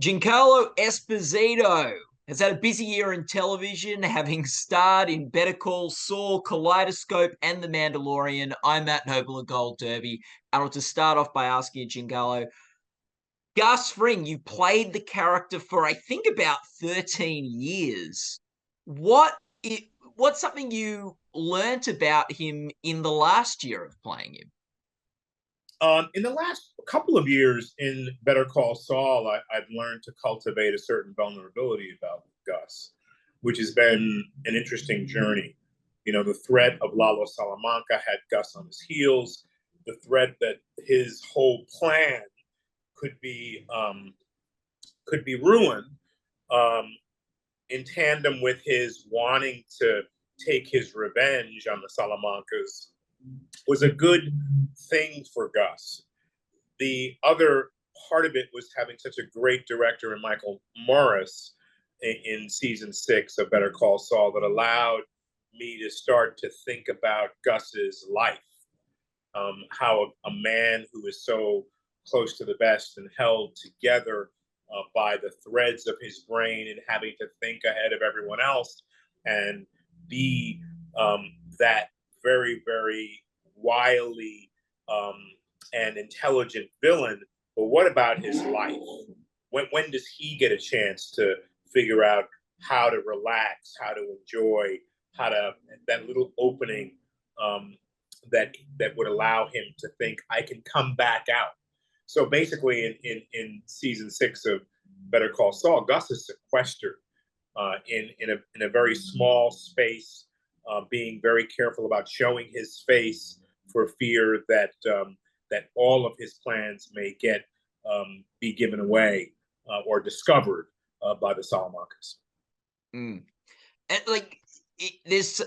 Giancarlo Esposito has had a busy year in television, having starred in Better Call Saul, Kaleidoscope, and The Mandalorian. I'm Matt Noble of Gold Derby. I want to start off by asking you, Giancarlo, Gus Fring, you played the character for, I think, about 13 years. What what's something you learnt about him in the last year of playing him? In the last couple of years in Better Call Saul, I've learned to cultivate a certain vulnerability about Gus, which has been an interesting journey. You know, the threat of Lalo Salamanca had Gus on his heels. The threat that his whole plan could be ruined, um, in tandem with his wanting to take his revenge on the Salamancas, was a good thing for Gus. The other part of it was having such a great director in Michael Morris in season 6 of Better Call Saul that allowed me to start to think about Gus's life, how a man who is so close to the best and held together by the threads of his brain and having to think ahead of everyone else and be that very, very wily and intelligent villain. But what about his life? When does he get a chance to figure out how to relax, how to enjoy, how to that little opening that would allow him to think I can come back out. So basically, in season 6 of Better Call Saul, Gus is sequestered in a very small space, being very careful about showing his face for fear that that all of his plans may be given away or discovered by the Salamancas. Mm. And there's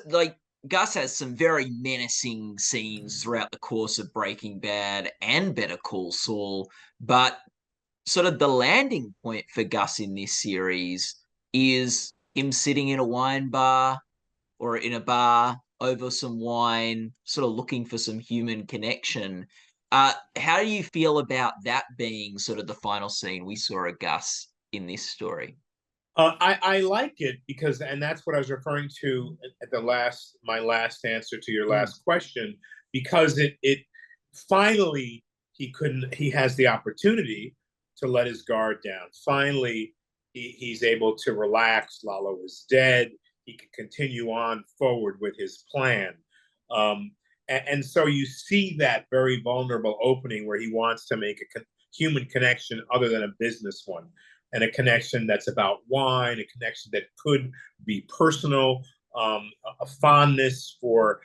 Gus has some very menacing scenes throughout the course of Breaking Bad and Better Call Saul, but sort of the landing point for Gus in this series is him sitting in a wine bar or in a bar over some wine, sort of looking for some human connection. How do you feel about that being sort of the final scene we saw of Gus in this story? I like it because, and that's what I was referring to at my last answer to your last question, because it finally he has the opportunity to let his guard down. Finally, he's able to relax. Lalo is dead. He can continue on forward with his plan. And so you see that very vulnerable opening where he wants to make a human connection other than a business one, and a connection that's about wine, a connection that could be personal, a fondness for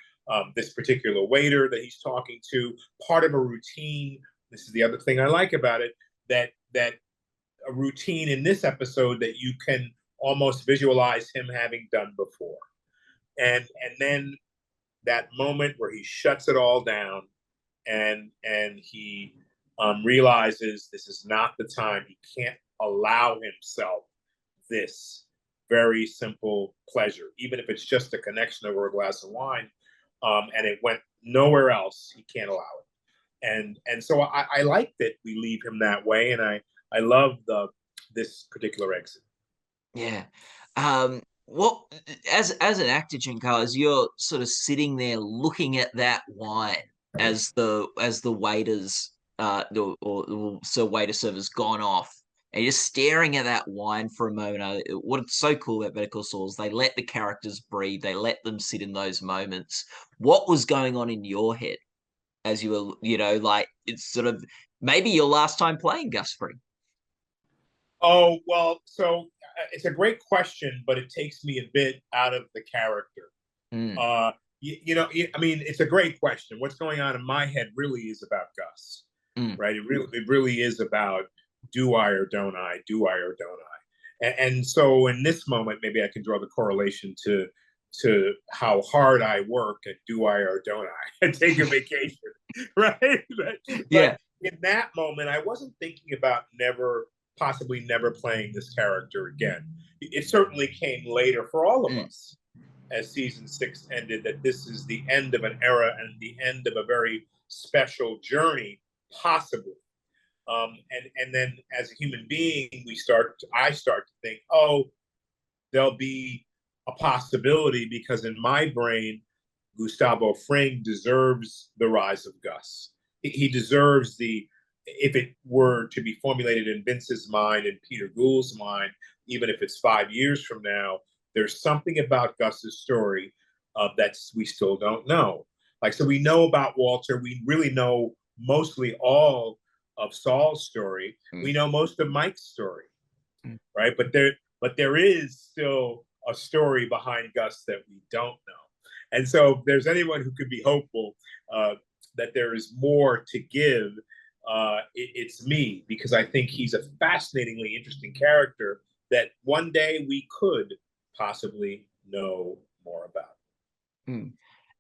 this particular waiter that he's talking to, part of a routine. This is the other thing I like about it, that a routine in this episode that you can almost visualize him having done before. And then that moment where he shuts it all down and he realizes this is not the time. He can't allow himself this very simple pleasure, even if it's just a connection over a glass of wine, and it went nowhere else. He can't allow it, and so I like that we leave him that way, and I love this particular exit. Yeah. What as an actor, Giancarlo, as you're sort of sitting there looking at that wine as the waiters so waiter server's gone off, and you're staring at that wine for a moment. What's so cool about Better Call Saul is they let the characters breathe, they let them sit in those moments. What was going on in your head as you were, it's sort of maybe your last time playing Gus Fring? Oh, well, so it's a great question, but it takes me a bit out of the character. Mm. I mean, it's a great question. What's going on in my head really is about Gus, right? It really is about do I or don't I, do I or don't I? And so in this moment, maybe I can draw the correlation to how hard I work and do I or don't I take a vacation, right? But Yeah. in that moment, I wasn't thinking about possibly never playing this character again. It certainly came later for all of us as season 6 ended, that this is the end of an era and the end of a very special journey, possibly. And then as a human being, I start to think, there'll be a possibility, because in my brain, Gustavo Fring deserves the rise of Gus. He deserves if it were to be formulated in Vince's mind and Peter Gould's mind, even if it's 5 years from now, there's something about Gus's story that we still don't know. Like, so we know about Walter. We really know mostly all of Saul's story. We know most of Mike's story, right? But there is still a story behind Gus that we don't know. And so if there's anyone who could be hopeful that there is more to give, it's me, because I think he's a fascinatingly interesting character that one day we could possibly know more about.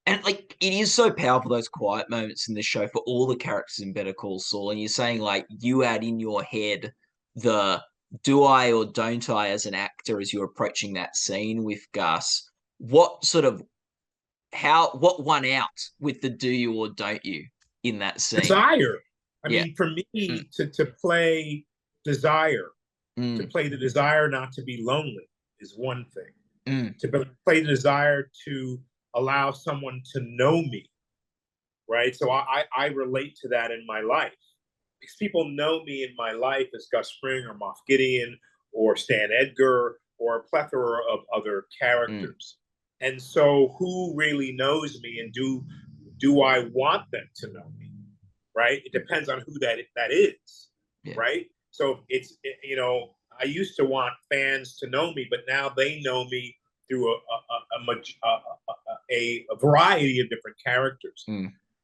And like, it is so powerful, those quiet moments in the show for all the characters in Better Call Saul. And you're saying, like, you add in your head the do I or don't I as an actor as you're approaching that scene with Gus. What won out with the do you or don't you in that scene? Desire. I mean, for me, to play desire, to play the desire not to be lonely is one thing. To play the desire to allow someone to know me, right? So I relate to that in my life, because people know me in my life as Gus Fring or Moff Gideon or Stan Edgar or a plethora of other characters. And so who really knows me, and do I want them to know me, right? It depends on who that is, right? So I used to want fans to know me, but now they know me through a variety of different characters.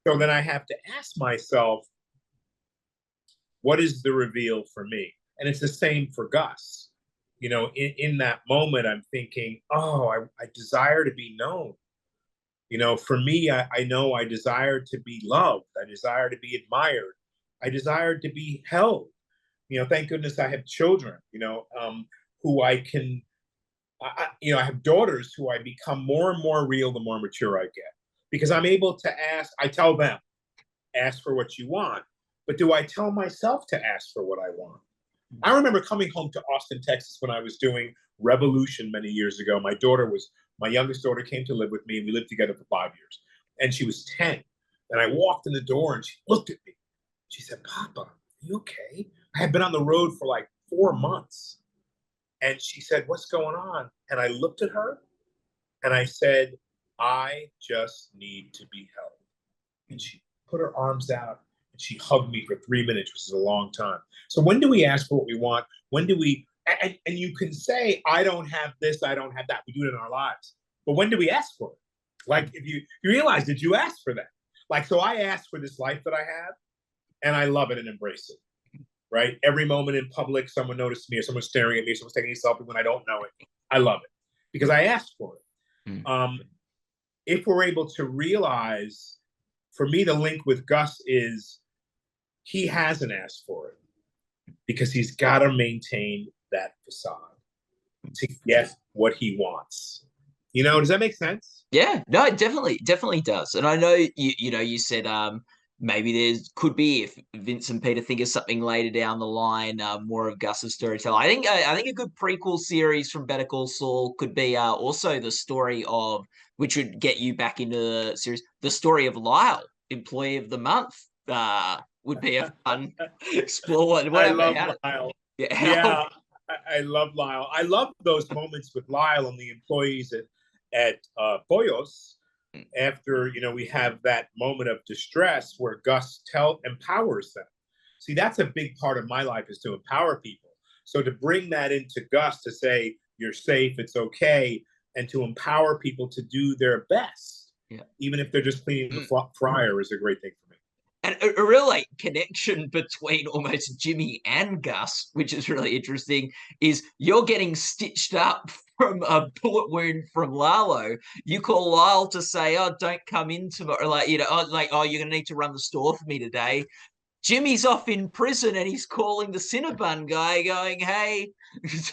So then I have to ask myself, what is the reveal for me? And it's the same for Gus. In that moment, I'm thinking, I desire to be known. For me, I know I desire to be loved. I desire to be admired. I desire to be held. Thank goodness I have children, who I can, I have daughters who I become more and more real the more mature I get, because I'm able to ask. I tell them, ask for what you want. But do I tell myself to ask for what I want? I remember coming home to Austin, Texas when I was doing Revolution many years ago. My youngest daughter came to live with me, and we lived together for 5 years. And she was 10. And I walked in the door and she looked at me. She said, "Papa, are you okay?" I had been on the road for like 4 months. And she said, "What's going on?" And I looked at her and I said, "I just need to be held." And she put her arms out and she hugged me for 3 minutes, which is a long time. So when do we ask for what we want? When do we, and you can say, I don't have this, I don't have that. We do it in our lives. But when do we ask for it? Like, if you realize, did you ask for that? Like, so I asked for this life that I have, and I love it and embrace it, right? Every moment in public, someone noticed me, or someone's staring at me, or someone's taking a selfie when I don't know it. I love it because I asked for it. If we're able to realize, for me, the link with Gus is he hasn't asked for it, because he's got to maintain that facade to get what he wants. Does that make sense? Yeah, no, it definitely does. And I know you said maybe there could be, if Vince and Peter think of something later down the line, more of Gus's storytelling. I think a good prequel series from Better Call Saul could be also the story of, which would get you back into the series, the story of Lyle, Employee of the Month. Would be a fun explore. I love Lyle. Yeah, I love Lyle. I love those moments with Lyle and the employees at Pollos, after we have that moment of distress where Gus empowers them. See, that's a big part of my life, is to empower people. So to bring that into Gus, to say you're safe, it's okay, and to empower people to do their best, even if they're just cleaning the fryer, is a great thing for me. And a real connection between almost Jimmy and Gus, which is really interesting, is you're getting stitched up from a bullet wound from Lalo. You call Lyle to say, "Oh, don't come in tomorrow." You're gonna need to run the store for me today. Jimmy's off in prison and he's calling the Cinnabon guy going, "Hey,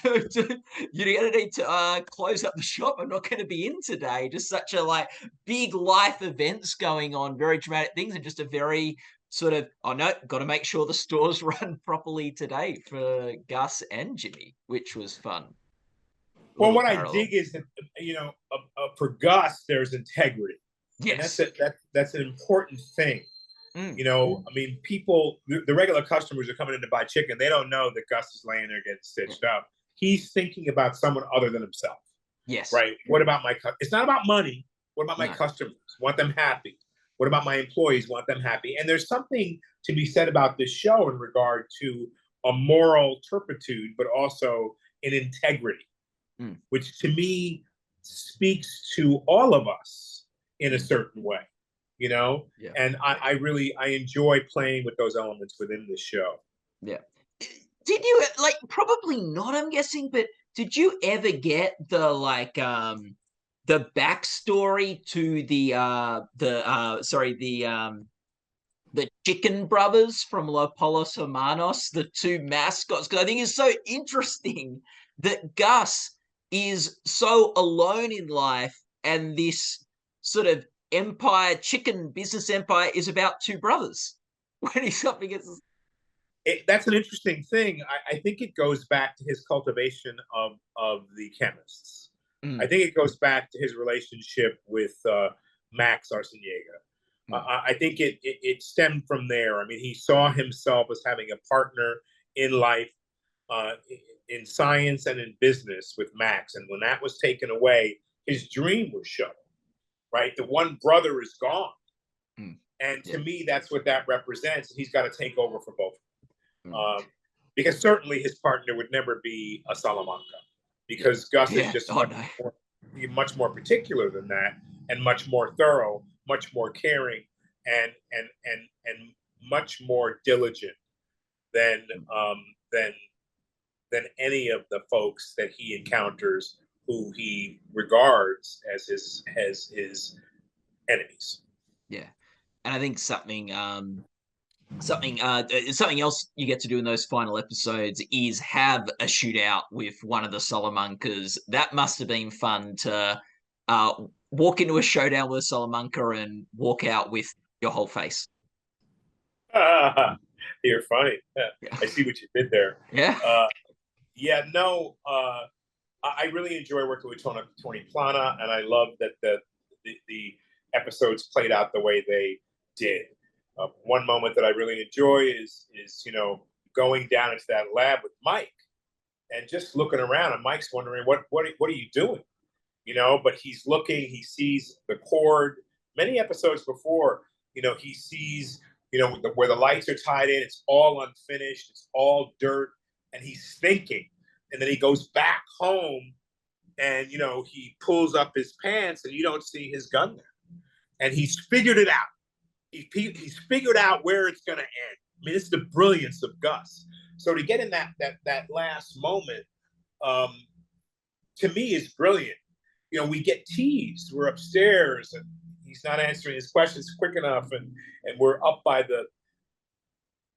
you're going to need to close up the shop. I'm not going to be in today." Just such a big life events going on, very dramatic things, and just a very sort of, oh no, got to make sure the stores run properly today for Gus and Jimmy, which was fun. Well, Little what I parallel. dig is that, for Gus, there's integrity. Yes. And that's an important thing. Mm. I mean, people, the regular customers are coming in to buy chicken. They don't know that Gus is laying there getting stitched up. He's thinking about someone other than himself. Yes. Right. What about it's not about money. What about my customers? Want them happy. What about my employees? Want them happy. And there's something to be said about this show in regard to a moral turpitude, but also an integrity, which to me speaks to all of us in a certain way, Yeah. And I enjoy playing with those elements within this show. Yeah. Did you, like, probably not, I'm guessing, but did you ever get the backstory to the Chicken Brothers from Los Polos Hermanos, the two mascots? Because I think it's so interesting that Gus is so alone in life, and this sort of chicken business empire is about two brothers. When he's up against... That's an interesting thing. I think it goes back to his cultivation of the chemists. I think it goes back to his relationship with Max Arciniega. I think it stemmed from there. I mean, he saw himself as having a partner in life, in science and in business with Max. And when that was taken away, his dream was shattered, right? The one brother is gone. And to me, that's what that represents. He's got to take over for both. Because certainly his partner would never be a Salamanca, because Gus is just much more particular than that, and much more thorough, much more caring, and much more diligent than any of the folks that he encounters who he regards as his enemies. Yeah, and I think something else you get to do in those final episodes is have a shootout with one of the Salamancas. That must have been fun to walk into a showdown with a Salamanca and walk out with your whole face. You're funny. Yeah. I see what you did there. Yeah. I really enjoy working with Tony Plana, and I love that the episodes played out the way they did. One moment that I really enjoy is going down into that lab with Mike and just looking around, and Mike's wondering what are you doing, but he's looking, he sees the cord. Many episodes before, he sees where the lights are tied in, it's all unfinished, it's all dirt, and he's thinking, and then he goes back home and he pulls up his pants and you don't see his gun there, and he's figured it out. He's figured out where it's going to end. I mean, it's the brilliance of Gus. So to get in that last moment, to me, is brilliant. We get teased. We're upstairs, and he's not answering his questions quick enough, and we're up by the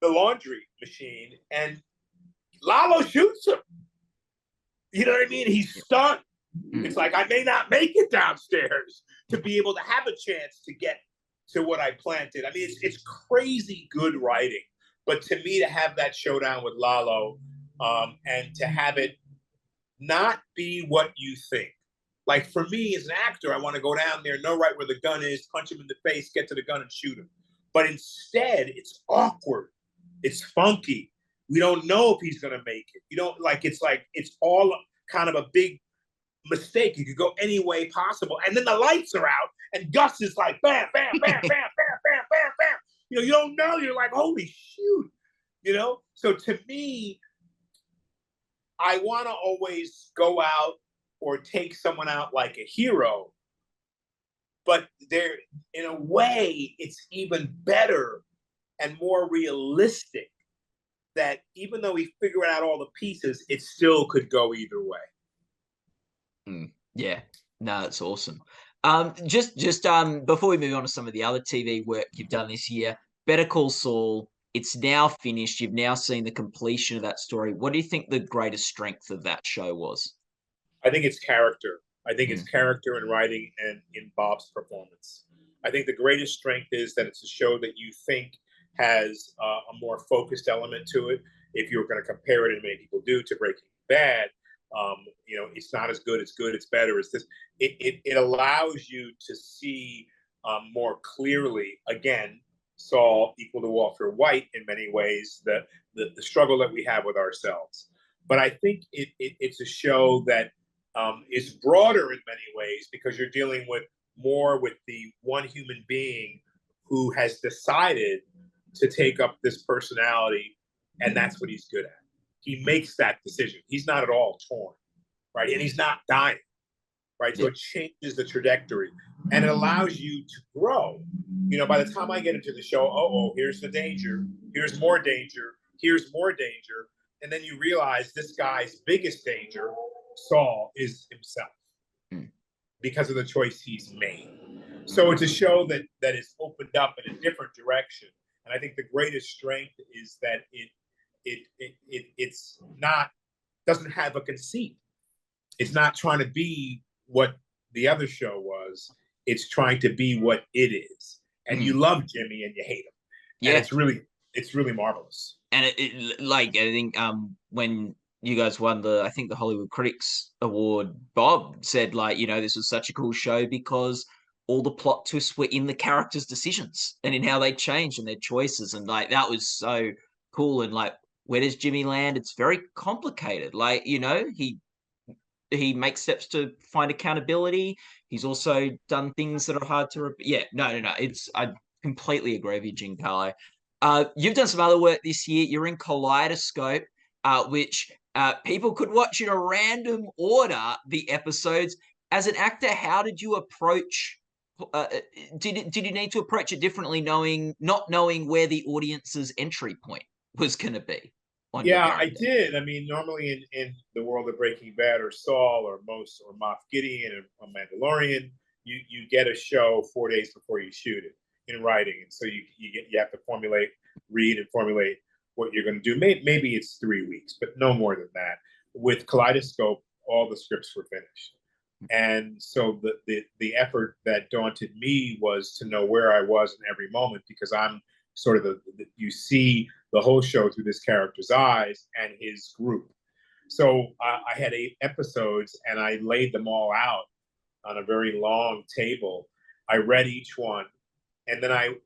laundry machine, and Lalo shoots him. You know what I mean? He's stunned. It's like, I may not make it downstairs to be able to have a chance to get to what I planted. I mean, it's crazy good writing. But to me, to have that showdown with Lalo, and to have it not be what you think. Like, for me as an actor, I want to go down there, know right where the gun is, punch him in the face, get to the gun and shoot him. But instead, it's awkward. It's funky. We don't know if he's going to make it. It's all kind of a big mistake. You could go any way possible. And then the lights are out, and Gus is like, bam, bam, bam, bam, bam, bam, bam, bam. You don't know. You're like, holy shoot. So to me, I want to always go out or take someone out like a hero. But in a way, it's even better and more realistic that even though we figure out all the pieces, it still could go either way. Yeah, no, it's awesome. Just before we move on to some of the other TV work you've done this year, Better Call Saul, it's now finished. You've now seen the completion of that story. What do you think the greatest strength of that show was? I think it's character. I think it's character in writing and in Bob's performance. I think the greatest strength is that it's a show that you think has a more focused element to it. If you're going to compare it, and many people do, to Breaking Bad, it's not as good. It's good. It's better. It's this. It allows you to see more clearly. Again, Saul equal to Walter White in many ways. The struggle that we have with ourselves. But I think it's a show that is broader in many ways because you're dealing with more with the one human being who has decided to take up this personality, and that's what he's good at. He makes that decision. He's not at all torn, right? And he's not dying, right? So it changes the trajectory, and it allows you to grow. By the time I get into the show, here's the danger. Here's more danger. Here's more danger. And then you realize this guy's biggest danger, Saul, is himself because of the choice he's made. So it's a show that is opened up in a different direction. And I think the greatest strength is that it's not, doesn't have a conceit. It's not trying to be what the other show was. It's trying to be what it is. And you love Jimmy and you hate him. Yeah. And it's really marvelous. And I think when you guys won the Hollywood Critics Award, Bob said this was such a cool show because all the plot twists were in the characters' decisions and in how they changed and their choices. And that was so cool. And where does Jimmy land? It's very complicated. He makes steps to find accountability. He's also done things that are hard to I completely agree with you, Giancarlo. You've done some other work this year. You're in Kaleidoscope, which people could watch in a random order, the episodes. As an actor, how did you approach? Did you need to approach it differently, not knowing where the audience's entry point was going to be? Yeah, I did. I mean, normally in the world of Breaking Bad or Saul or Moff Gideon or Mandalorian, you get a show 4 days before you shoot it in writing, and so you have to read and formulate what you're going to do. Maybe it's 3 weeks, but no more than that. With Kaleidoscope, all the scripts were finished, and so the effort that daunted me was to know where I was in every moment, because I'm sort of you see the whole show through this character's eyes and his group. So I had 8 episodes, and I laid them all out on a very long table. I read each one, and then I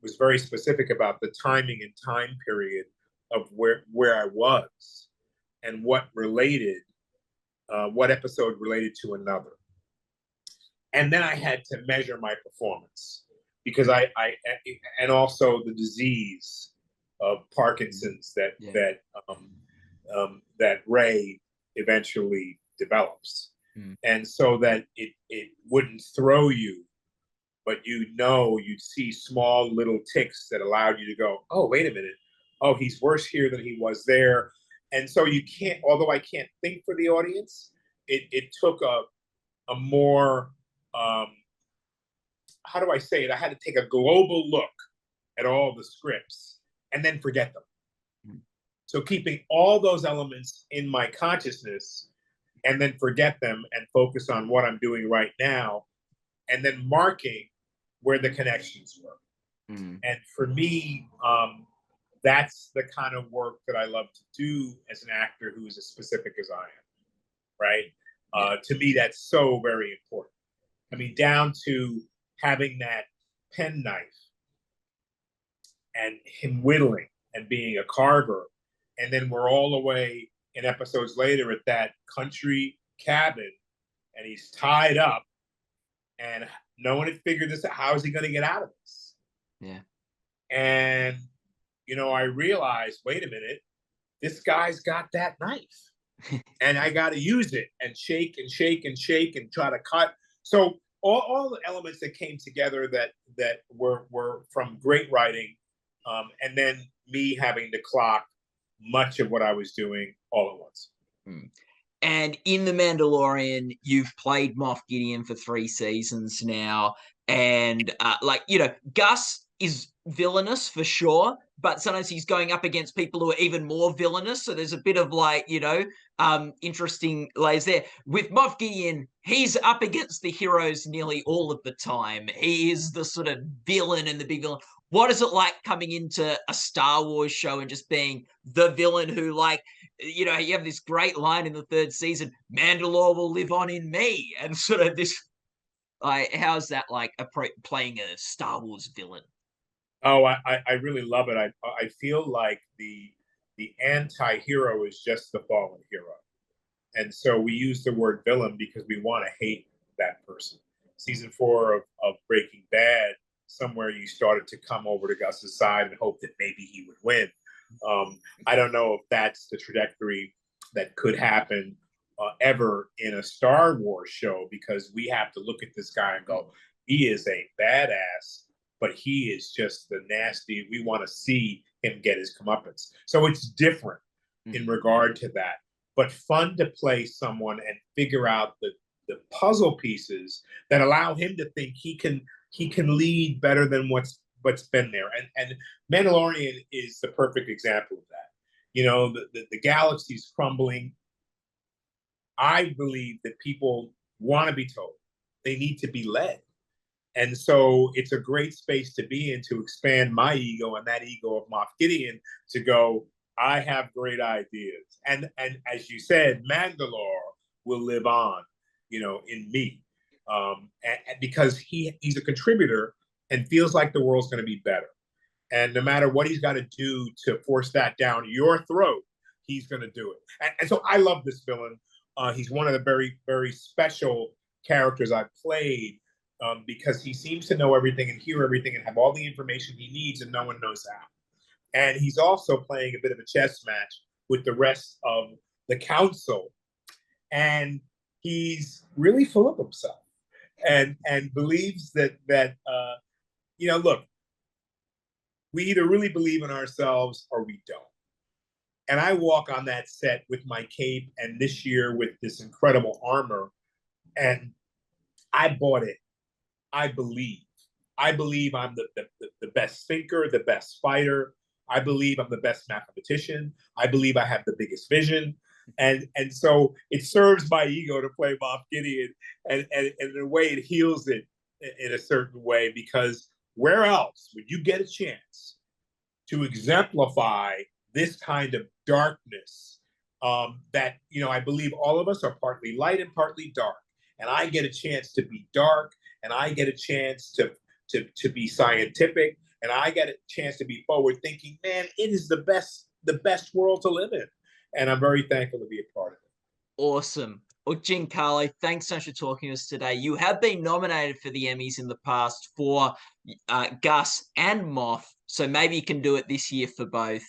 was very specific about the timing and time period of where I was and what episode related to another. And then I had to measure my performance, because and also the disease of Parkinson's that Ray eventually develops. And so that it wouldn't throw you, but you'd see small little ticks that allowed you to go, oh, wait a minute. Oh, he's worse here than he was there. And so you can't, although I can't think for the audience, it took a more, how do I say it? I had to take a global look at all the scripts and then forget them. So keeping all those elements in my consciousness and then forget them and focus on what I'm doing right now, and then marking where the connections were. And for me, that's the kind of work that I love to do as an actor who is as specific as I am, right? To me, that's so very important. I mean, down to having that pen knife and him whittling and being a carver. And then we're all the way in episodes later at that country cabin, and he's tied up, and no one had figured this out. How is he going to get out of this? Yeah. And, I realized, wait a minute, this guy's got that knife and I got to use it and shake and shake and shake and try to cut. So all the elements that came together that were from great writing, and then me having to clock much of what I was doing all at once. And in The Mandalorian, you've played Moff Gideon for 3 seasons now. And Gus is villainous for sure, but sometimes he's going up against people who are even more villainous. So there's a bit of interesting layers there. With Moff Gideon, he's up against the heroes nearly all of the time. He is the sort of villain and the big villain. what is it like coming into a Star Wars show and just being the villain who, like, you have this great line in the third season, Mandalore will live on in me, and sort of this, like, how's that like playing a Star Wars villain? Oh, I really love it. I feel like the anti-hero is just the fallen hero. And so we use the word villain because we want to hate that person. Season 4 of Breaking Bad, somewhere you started to come over to Gus's side and hope that maybe he would win. I don't know if that's the trajectory that could happen ever in a Star Wars show, because we have to look at this guy and go, he is a badass, but he is just the nasty. We want to see him get his comeuppance. So it's different in regard to that, but fun to play someone and figure out the puzzle pieces that allow him to think he can lead better than what's been there. And Mandalorian is the perfect example of that. The galaxy's crumbling. I believe that people want to be told. They need to be led. And so it's a great space to be in, to expand my ego and that ego of Moff Gideon, to go, I have great ideas. And as you said, Mandalore will live on, in me. And because he's a contributor and feels like the world's going to be better. And no matter what he's got to do to force that down your throat, he's going to do it. And so I love this villain. He's one of the very, very special characters I've played, because he seems to know everything and hear everything and have all the information he needs, and no one knows how. And he's also playing a bit of a chess match with the rest of the council. And he's really full of himself and believes that look, we either really believe in ourselves or we don't. And I walk on that set with my cape, and this year with this incredible armor, and I bought it. I believe. I believe I'm the best thinker, the best fighter. I believe I'm the best mathematician. I believe I have the biggest vision. And so it serves my ego to play Moff Gideon, and in a way it heals it in a certain way, because where else would you get a chance to exemplify this kind of darkness, that I believe all of us are partly light and partly dark, and I get a chance to be dark, and I get a chance to be scientific, and I get a chance to be forward thinking. Man, it is the best world to live in, and I'm very thankful to be a part of it. Awesome. Well, Giancarlo, thanks so much for talking to us today. You have been nominated for the Emmys in the past for Gus and Moff, so maybe you can do it this year for both.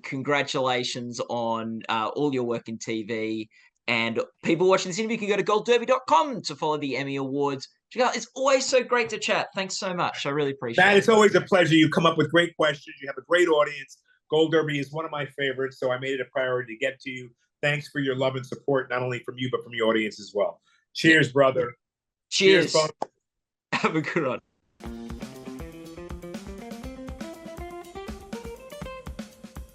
Congratulations on all your work in TV. And people watching this interview can go to goldderby.com to follow the Emmy Awards. It's always so great to chat. Thanks so much. I really appreciate it. Matt, it's always a pleasure. You come up with great questions. You have a great audience. Gold Derby is one of my favorites, so I made it a priority to get to you. Thanks for your love and support, not only from you, but from your audience as well. Cheers, brother. Cheers. Cheers, have a good one.